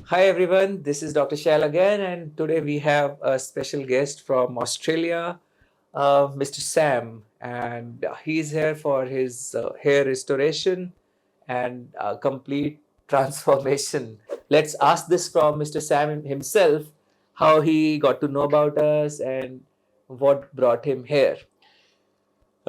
Hi everyone, this is Dr. Shaill again, and today we have a special guest from Australia, Mr. Sam, and he's here for his hair restoration and complete transformation. Let's ask this from Mr. Sam himself, how he got to know about us and what brought him here.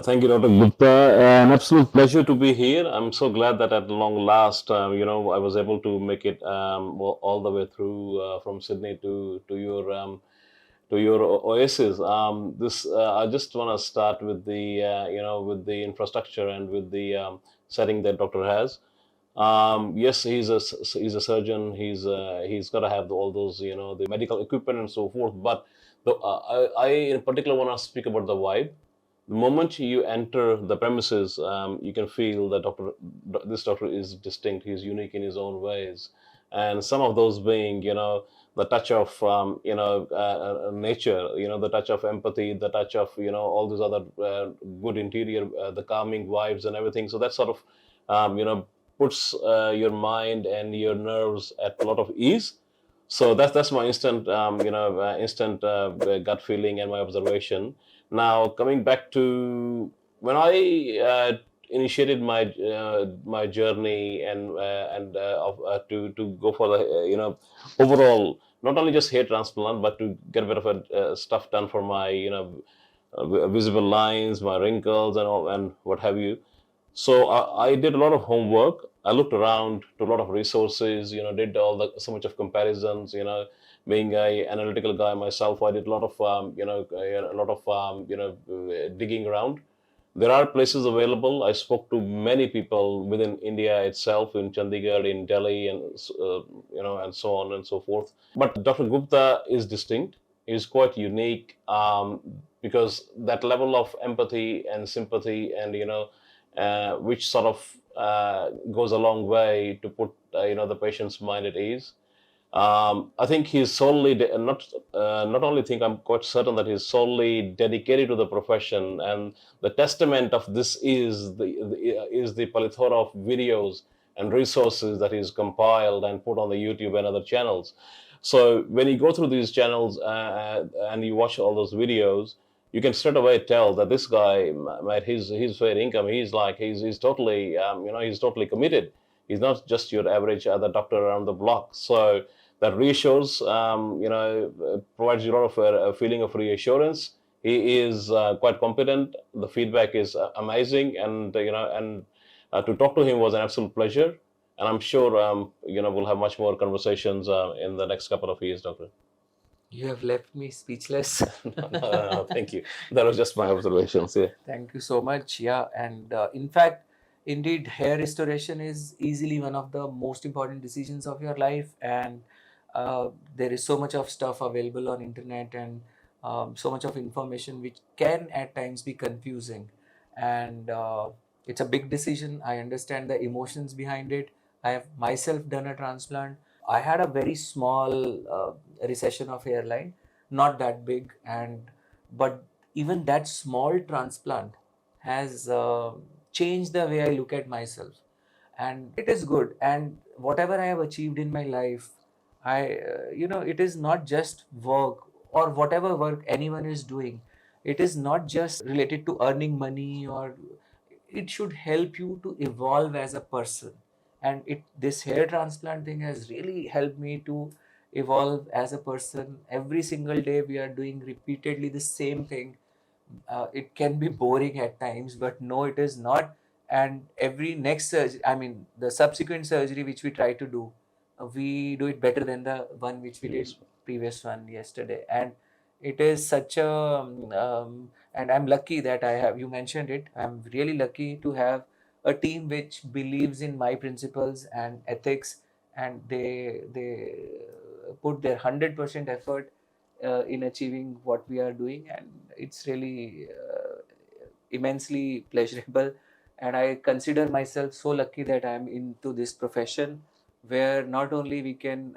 Thank you, Dr. Gupta. An absolute pleasure to be here. I'm so glad that at long last, I was able to make it all the way through from Sydney to your oasis. This I just want to start with with the infrastructure and with the setting that doctor has. Yes, he's a surgeon. He's got to have all those the medical equipment and so forth. But I in particular want to speak about the vibe. The moment you enter the premises, you can feel that this doctor is distinct. He's unique in his own ways, and some of those being, the touch of, nature, the touch of empathy, the touch of, all these other good interior, the calming vibes and everything. So that sort of, puts your mind and your nerves at a lot of ease. So that's my instant gut feeling and my observation. Now, coming back to when I initiated my journey to go for the overall, not only just hair transplant, but to get a bit of a stuff done for my visible lines, my wrinkles, and all, and what have you. So I did a lot of homework. I looked around to a lot of resources. Did so much of comparisons. Being a analytical guy myself, I did a lot of digging around. There are places available. I spoke to many people within India itself, in Chandigarh, in Delhi, and and so on and so forth. But Dr. Gupta is distinct. Is quite unique because that level of empathy and sympathy, and which sort of goes a long way to put the patient's mind at ease. I think he's not only think, I'm quite certain that he's solely dedicated to the profession, and the testament of this is the plethora of videos and resources that he's compiled and put on the YouTube and other channels. So when you go through these channels and you watch all those videos, you can straight away tell that this guy, mate, his fair income, he's totally he's totally committed. He's not just your average other doctor around the block. So that reassures, provides you a lot of a feeling of reassurance. He is quite competent. The feedback is amazing, and to talk to him was an absolute pleasure. And I'm sure we'll have much more conversations in the next couple of years, Doctor. You have left me speechless. No, thank you. That was just my observations. Yeah. Thank you so much. Yeah, and in fact, indeed, hair restoration is easily one of the most important decisions of your life, and there is so much of stuff available on internet and so much of information which can at times be confusing, and it's a big decision. I understand the emotions behind it. I have myself done a transplant. I had a very small recession of hairline, not that big, and but even that small transplant has changed the way I look at myself, and it is good. And whatever I have achieved in my life, it is not just work or whatever work anyone is doing. It is not just related to earning money, or it should help you to evolve as a person. And this hair transplant thing has really helped me to evolve as a person. Every single day we are doing repeatedly the same thing. It can be boring at times, but no, it is not. And every next surgery, I mean, the subsequent surgery which we try to do, we do it better than the one which we did previous one yesterday. And it is such a, and I'm lucky that I have, you mentioned it, I'm really lucky to have a team which believes in my principles and ethics, and they put their 100% effort in achieving what we are doing, and it's really immensely pleasurable. And I consider myself so lucky that I'm into this profession, where not only we can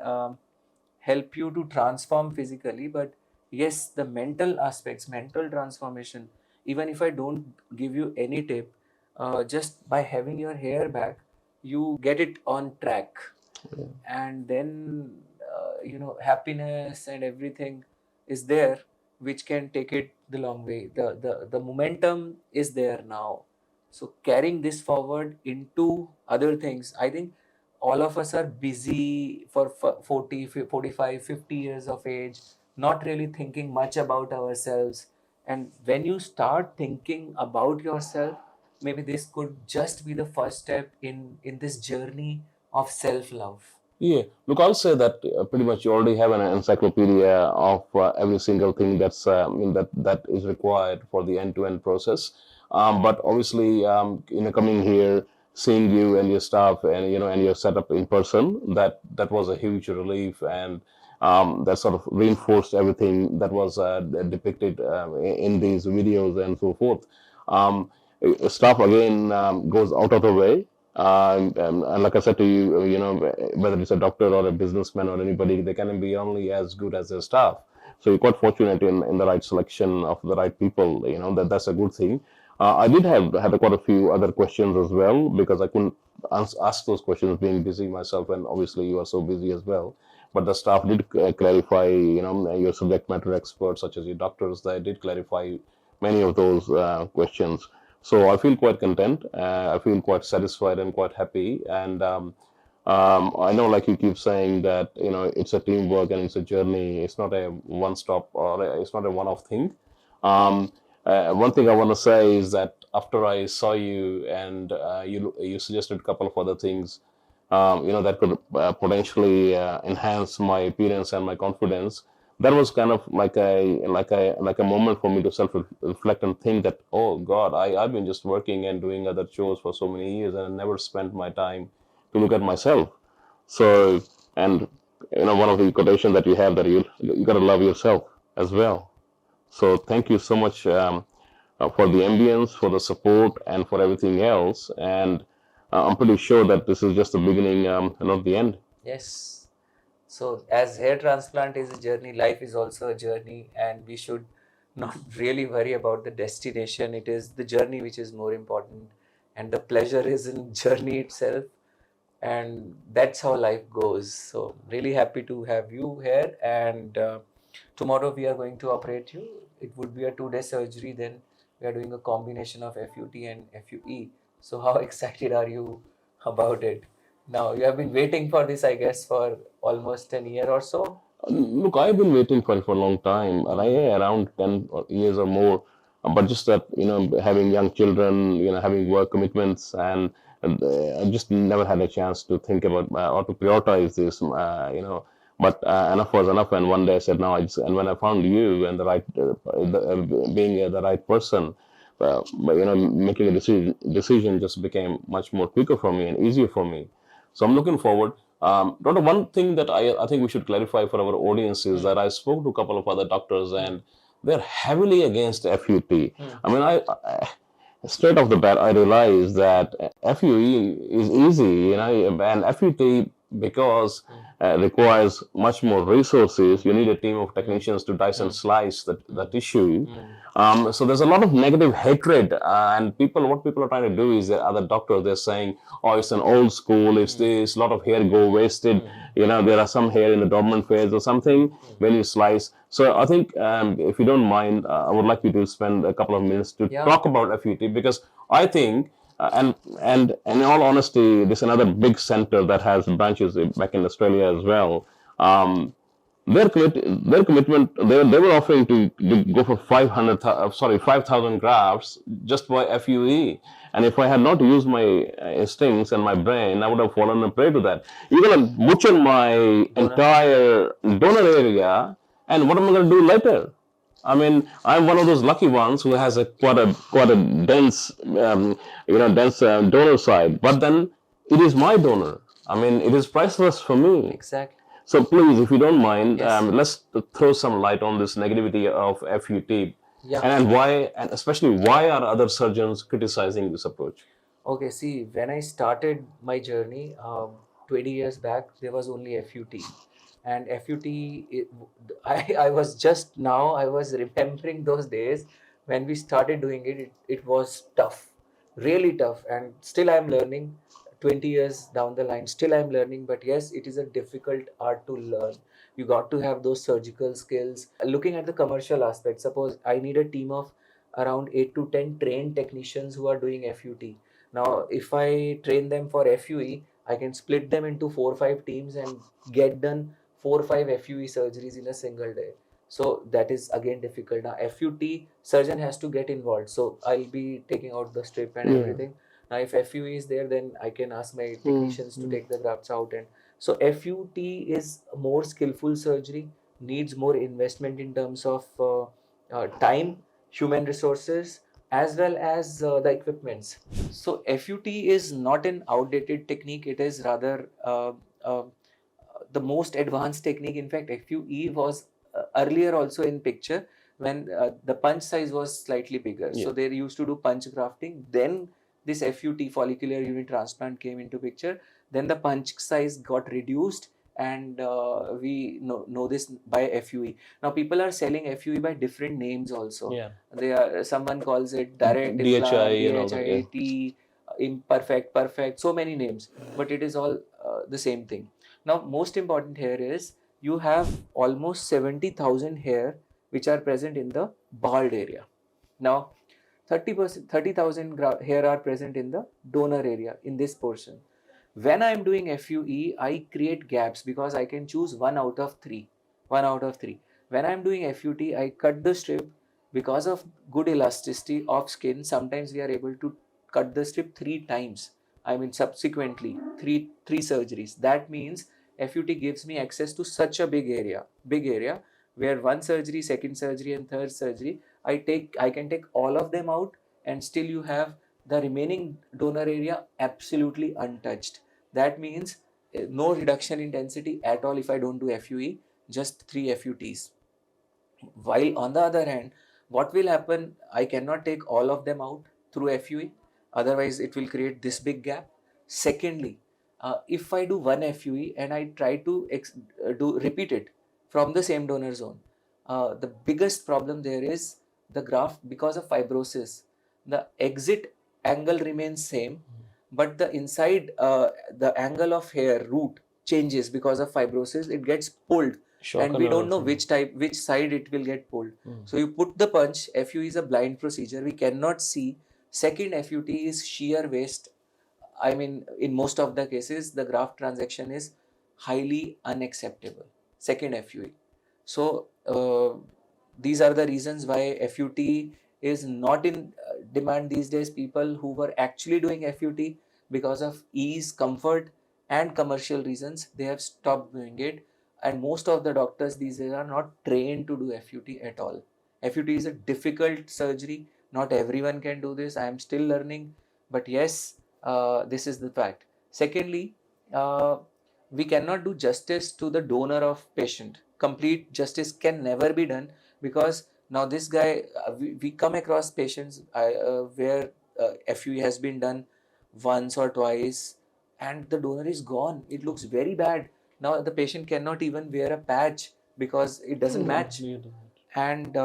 help you to transform physically, but yes, the mental aspects, mental transformation. Even if I don't give you any tip, just by having your hair back, you get it on track. and then happiness and everything is there, which can take it the long way. The momentum is there now, so carrying this forward into other things, I think all of us are busy for 40 45 50 years of age, not really thinking much about ourselves. And when you start thinking about yourself, maybe this could just be the first step in this journey of self love. Yeah, look, I'll say that pretty much you already have an encyclopedia of every single thing that is required for the end-to-end process. But obviously, coming here, seeing you and your staff and and your setup in person, that was a huge relief, and that sort of reinforced everything that was depicted in these videos and so forth. Um, Staff again goes out of the way. And like I said to you, whether it's a doctor or a businessman or anybody, they can be only as good as their staff. So you're quite fortunate in the right selection of the right people. That's a good thing. I did have quite a few other questions as well because I couldn't ask those questions being busy myself, and obviously you are so busy as well. But the staff did clarify, your subject matter experts, such as your doctors, they did clarify many of those questions. So I feel quite content. I feel quite satisfied and quite happy. And I know, like you keep saying, that it's a teamwork and it's a journey. It's not a one-stop or it's not a one-off thing. Um, One thing I want to say is that after I saw you and you suggested a couple of other things, that could potentially enhance my appearance and my confidence. That was kind of like a moment for me to self reflect and think that, oh God, I've been just working and doing other chores for so many years and I never spent my time to look at myself. So, and one of the quotations that you have, that you got to love yourself as well. So thank you so much for the ambience, for the support, and for everything else. And I'm pretty sure that this is just the beginning, not the end. Yes. So, as hair transplant is a journey, life is also a journey, and we should not really worry about the destination. It is the journey which is more important, and the pleasure is in journey itself, and that's how life goes. So, really happy to have you here, and tomorrow we are going to operate you. It would be a 2 day surgery. Then we are doing a combination of FUT and FUE. So, how excited are you about it? Now, you have been waiting for this, I guess, for almost an year or so. Look, I've been waiting for it for a long time, around 10 years or more. But just that, having young children, having work commitments, and I just never had a chance to think about or to prioritize this, But enough was enough, and one day I said, no. And when I found you and the right, being the right person, but making a decision just became much more quicker for me and easier for me. So I'm looking forward. Doctor, one thing that I think we should clarify for our audience is that I spoke to a couple of other doctors and they're heavily against FUT. I mean, straight off the bat, I realized that FUE is easy, and FUT, because requires much more resources. You need a team of technicians to dice and slice the tissue. So there's a lot of negative hatred, and what people are trying to do is, other doctors, they're saying, oh, it's an old school, it's this, a lot of hair go wasted, there are some hair in the dormant phase or something when you slice. So I think, if you don't mind, I would like you to spend a couple of minutes to talk about FUT, because I think, and in all honesty, this is another big center that has branches back in Australia as well. Um, their commitment, they were offering to go for 5,000 grafts just by FUE. And if I had not used my instincts and my brain, I would have fallen a prey to that. You're going to butcher my entire donor area, and what am I going to do later? I mean, I'm one of those lucky ones who has quite a dense, donor side. But then it is my donor. I mean, it is priceless for me. Exactly. So please, if you don't mind, Yes. Let's throw some light on this negativity of FUT, Yeah. and why, and especially why are other surgeons criticizing this approach? Okay, see, when I started my journey 20 years back, there was only FUT. And FUT, I was just now, I was remembering those days when we started doing it, it was tough, really tough. And still I'm learning. 20 years down the line, still I'm learning. But yes, it is a difficult art to learn. You got to have those surgical skills. Looking at the commercial aspect, suppose I need a team of around 8 to 10 trained technicians who are doing FUT. Now, if I train them for FUE, I can split them into 4 or 5 teams and get done 4 or 5 FUE surgeries in a single day. So that is again difficult. Now, FUT surgeon has to get involved. So I'll be taking out the strip and everything. Now, if FUE is there, then I can ask my technicians to take the grafts out. And so FUT is more skillful surgery, needs more investment in terms of time, human resources, as well as the equipments. So FUT is not an outdated technique. It is rather uh, the most advanced technique. In fact, FUE was earlier also in picture when the punch size was slightly bigger. So they used to do punch grafting. Then this FUT, follicular unit transplant, came into picture. Then the punch size got reduced, and we know this by FUE. Now people are selling FUE by different names also. They are, someone calls it direct implant, DHI and all that. Yeah. DHIT, imperfect, perfect, so many names, but it is all the same thing. Now, most important here is you have almost 70,000 hair which are present in the bald area. Now, 30%, 30,000 hair are present in the donor area in this portion. When I am doing FUE, I create gaps because I can choose one out of three. One out of three. When I am doing FUT, I cut the strip because of good elasticity of skin. Sometimes we are able to cut the strip 3 times. I mean, subsequently, three surgeries. That means FUT gives me access to such a big area where one surgery, second surgery, and third surgery, I can take all of them out, and still you have the remaining donor area absolutely untouched. That means no reduction in density at all if I don't do FUE, just 3 FUTs. While on the other hand, what will happen, I cannot take all of them out through FUE, otherwise it will create this big gap. Secondly, if I do one FUE and I try to repeat it from the same donor zone, the biggest problem there is the graft, because of fibrosis, the exit angle remains same, but the inside, the angle of hair root changes because of fibrosis. It gets pulled, and we don't know which side it will get pulled. So you put the punch. FUE is a blind procedure. We cannot see. Second, FUT is shear waste. I mean, in most of the cases, the graft transaction is highly unacceptable. Second, FUE. So these are the reasons why FUT is not in demand these days. People who were actually doing FUT because of ease, comfort, and commercial reasons, they have stopped doing it. And most of the doctors these days are not trained to do FUT at all. FUT is a difficult surgery. Not everyone can do this. I am still learning, but yes, this is the fact. Secondly, we cannot do justice to the donor of patient. Complete justice can never be done, because now this guy, we come across patients where FUE has been done once or twice, and the donor is gone. It looks very bad. Now the patient cannot even wear a patch because it doesn't match. And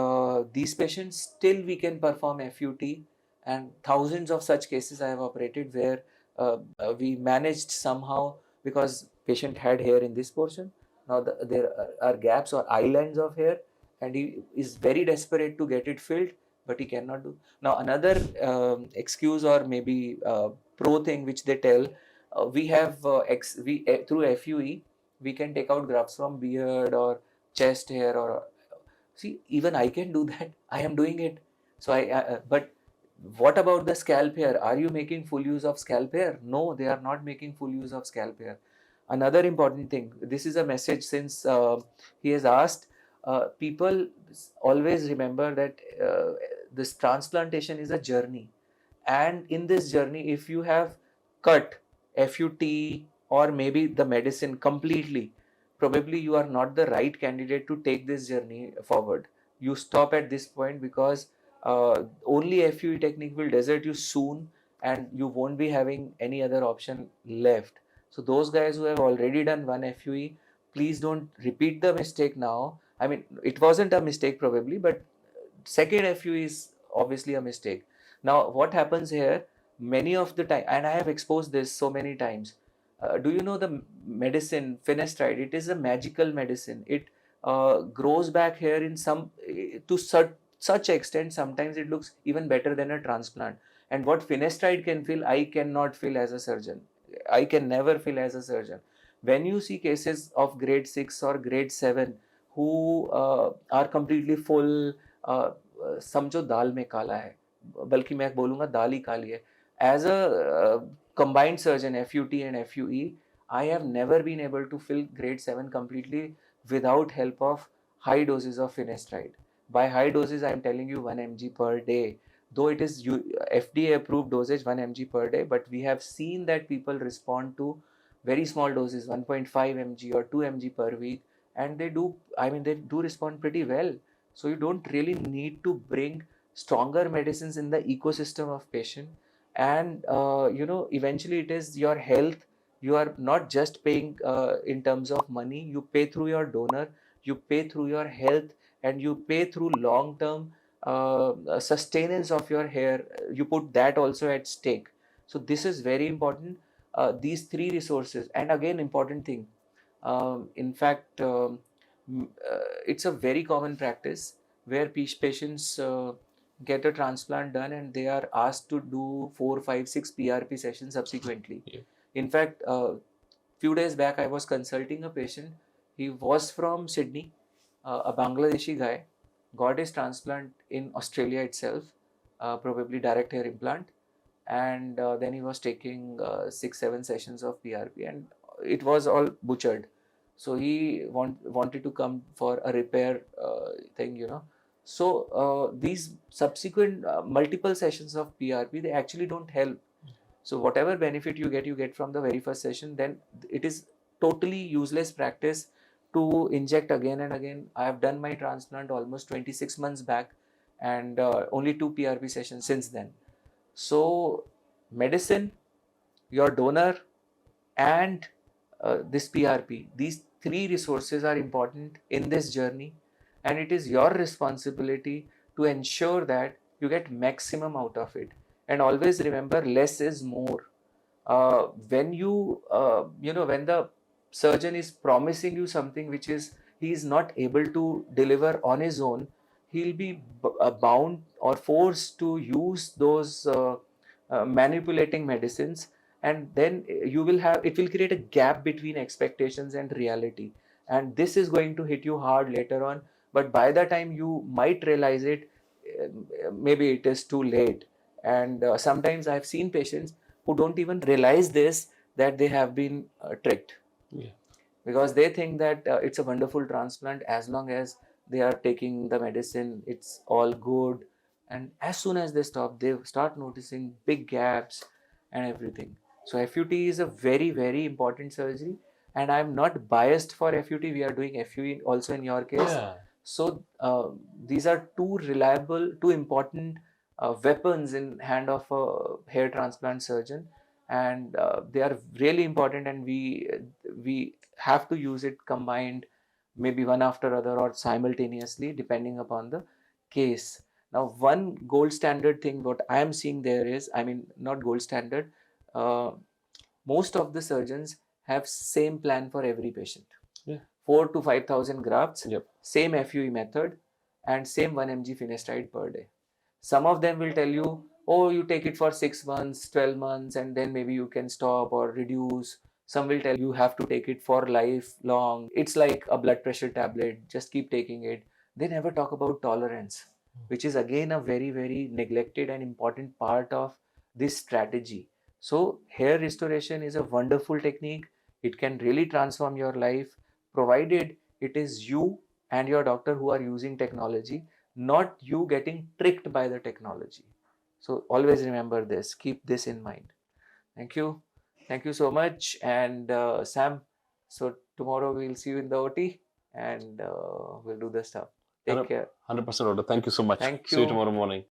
these patients, still we can perform FUT, and thousands of such cases I have operated where we managed somehow, because patient had hair in this portion. Now there are gaps or islands of hair, and he is very desperate to get it filled, but he cannot do. Now another excuse, or maybe pro thing which they tell, we have through FUE we can take out grafts from beard or chest hair, or see, even I can do that. I am doing it. So but what about the scalp hair? Are you making full use of scalp hair? No, they are not making full use of scalp hair. Another important thing, this is a message, since he has asked, people always remember that this transplantation is a journey. And in this journey, if you have cut FUT or maybe the medicine completely, probably you are not the right candidate to take this journey forward. You stop at this point, because only FUE technique will desert you soon, and you won't be having any other option left. So those guys who have already done one FUE, please don't repeat the mistake now. I mean, it wasn't a mistake probably, but second FUE is obviously a mistake. Now, what happens here? Many of the time, and I have exposed this so many times. Do you know the medicine finasteride? It is a magical medicine. It grows back hair in some to such extent. Sometimes it looks even better than a transplant. And what finasteride can feel, I cannot feel as a surgeon. I can never feel as a surgeon. When you see cases of grade 6 or grade 7 who are completely full, समझो दाल में काला है, बल्कि मैं बोलूँगा दाल ही काली है. As a combined surgeon, FUT and FUE, I have never been able to fill grade 7 completely without help of high doses of finasteride. By high doses, I am telling you 1 mg per day. Though it is FDA approved dosage 1 mg per day, but we have seen that people respond to very small doses, 1.5 mg or 2 mg per week, and they do, I mean, they do respond pretty well. So you don't really need to bring stronger medicines in the ecosystem of patient. And eventually it is your health. You are not just paying in terms of money. You pay through your donor, you pay through your health, and you pay through long term sustenance of your hair. You put that also at stake. So this is very important. These three resources, and again important thing, in fact, it's a very common practice where patients get a transplant done and they are asked to do 4, 5, 6 PRP sessions subsequently. Yeah. In fact, few days back, I was consulting a patient. He was from Sydney, a Bangladeshi guy, got his transplant in Australia itself, probably direct hair implant, and then he was taking 6, 7 sessions of PRP, and it was all butchered. So he wanted to come for a repair thing. So these subsequent multiple sessions of PRP, they actually don't help. So whatever benefit you get from the very first session, then it is totally useless practice to inject again and again. I have done my transplant almost 26 months back, and only 2 PRP sessions since then. So medicine, your donor, and this PRP, these three resources are important in this journey, and it is your responsibility to ensure that you get maximum out of it. And always remember, less is more. When the surgeon is promising you something which is he is not able to deliver on his own, he'll be bound or forced to use those manipulating medicines, and then you will have, it will create a gap between expectations and reality, and this is going to hit you hard later on. But by the time you might realize it, maybe it is too late. And sometimes I've seen patients who don't even realize this, that they have been tricked. Yeah. Because they think that it's a wonderful transplant as long as they are taking the medicine, it's all good. And as soon as they stop, they start noticing big gaps and everything. So FUT is a very, very important surgery, and I'm not biased for FUT. We are doing FUE also in your case. Yeah. So these are two reliable, two important weapons in hand of a hair transplant surgeon, and they are really important, and we have to use it combined, maybe one after other or simultaneously depending upon the case. Now, one gold standard thing what I am seeing there is, I mean, not gold standard, uh, most of the surgeons have same plan for every patient. Yeah. 4 to 5,000 grafts, Yep. same FUE method, and same 1 mg finasteride per day. Some of them will tell you, oh, you take it for 6 months, 12 months, and then maybe you can stop or reduce. Some will tell you have to take it for lifelong. It's like a blood pressure tablet, just keep taking it. They never talk about tolerance, which is again a very, very neglected and important part of this strategy. So, hair restoration is a wonderful technique. It can really transform your life, provided it is you and your doctor who are using technology, not you getting tricked by the technology. So always remember this, keep this in mind. Thank you. Thank you so much. And Sam, so tomorrow we'll see you in the OT, and we'll do the stuff. Take care. 100%, Doctor. Thank you so much. Thank See you you. tomorrow morning.